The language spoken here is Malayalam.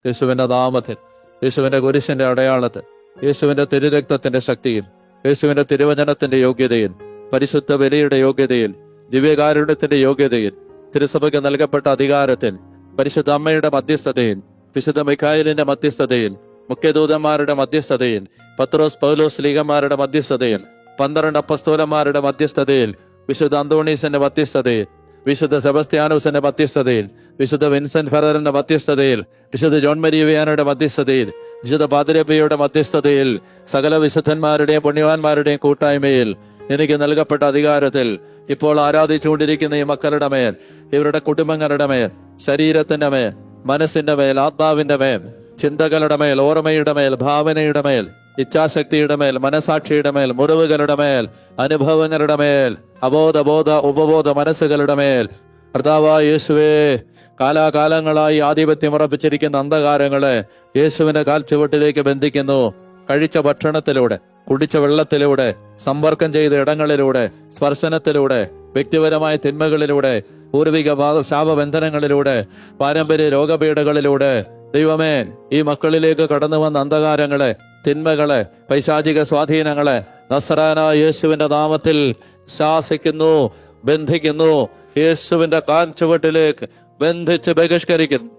യേശുവിന്റെ നാമത്തിൽ, യേശുവിന്റെ കുരിശിന്റെ അടയാളത്തിൽ, യേശുവിന്റെ തിരുരക്തത്തിന്റെ ശക്തിയിൽ, യേശുവിന്റെ തിരുവചനത്തിന്റെ യോഗ്യതയിൽ, പരിശുദ്ധ ബലിയുടെ യോഗ്യതയിൽ, ദിവ്യകാരുണ്യത്തിന്റെ യോഗ്യതയിൽ, തിരുസഭയ്ക്ക് നൽകപ്പെട്ട അധികാരത്തിൽ, പരിശുദ്ധ അമ്മയുടെ മധ്യസ്ഥതയിൽ, വിശുദ്ധ മിഖായേലിന്റെ മധ്യസ്ഥതയിൽ, മുഖ്യദൂതന്മാരുടെ മധ്യസ്ഥതയിൽ, പത്രോസ് പൗലോസ് ലീഗന്മാരുടെ മധ്യസ്ഥതയിൽ, 12 അപ്പസ്തോലന്മാരുടെ മധ്യസ്ഥതയിൽ, വിശുദ്ധ അന്തോണീസിന്റെ മധ്യസ്ഥതയിൽ, വിശുദ്ധ സെബസ്ത്യാനോസിന്റെ മധ്യസ്ഥതയിൽ, വിശുദ്ധ വിൻസെന്റ് ഫെററിന്റെ മധ്യസ്ഥതയിൽ, വിശുദ്ധ ജോൺ മരിയ വിയാനയുടെ മധ്യസ്ഥതയിൽ, വിശുദ്ധ പാതിരപ്പയുടെ മധ്യസ്ഥതയിൽ, സകല വിശുദ്ധന്മാരുടെയും പുണ്യവാന്മാരുടെയും കൂട്ടായ്മയിൽ എനിക്ക് നൽകപ്പെട്ട അധികാരത്തിൽ ഇപ്പോൾ ആരാധിച്ചുകൊണ്ടിരിക്കുന്ന ഈ മക്കളുടെ മേൽ, ഇവരുടെ കുടുംബങ്ങളുടെ മേൽ, ശരീരത്തിന്റെ മേൽ, മനസ്സിന്റെ മേൽ, ആത്മാവിന്റെ മേൽ, ചിന്തകളുടെ മേൽ, ഓർമ്മയുടെ മേൽ, ഭാവനയുടെ മേൽ, ഇച്ഛാശക്തിയുടെ മേൽ, മനസാക്ഷിയുടെ മേൽ, മുറിവുകളുടെ മേൽ, അനുഭവങ്ങളുടെ മേൽ, അബോധ ഉപബോധ മനസ്സുകളുടെ മേൽ, കർത്താവായ യേശുവേ, കാലാകാലങ്ങളായി ആധിപത്യം ഉറപ്പിച്ചിരിക്കുന്ന അന്ധകാരങ്ങളെ യേശുവിന്റെ കാൽച്ചുവട്ടിലേക്ക് ബന്ധിക്കുന്നു. കഴിച്ച ഭക്ഷണത്തിലൂടെ, കുടിച്ച വെള്ളത്തിലൂടെ, സമ്പർക്കം ചെയ്ത ഇടങ്ങളിലൂടെ, സ്പർശനത്തിലൂടെ, വ്യക്തിപരമായ തിന്മകളിലൂടെ, പൂർവിക ശാപബന്ധനങ്ങളിലൂടെ, പാരമ്പര്യ രോഗപീഠകളിലൂടെ, ദൈവമേ, ഈ മക്കളിലേക്ക് കടന്നു വന്ന അന്ധകാരങ്ങളെ, തിന്മകളെ, പൈശാചിക സ്വാധീനങ്ങളെ നസ്രായനായ യേശുവിന്റെ നാമത്തിൽ ശാസിക്കുന്നു, ബന്ധിക്കുന്നു. യേശുവിന്റെ കാൽച്ചുവട്ടിലേക്ക് ബന്ധിച്ച് ബഹിഷ്കരിക്കുന്നു.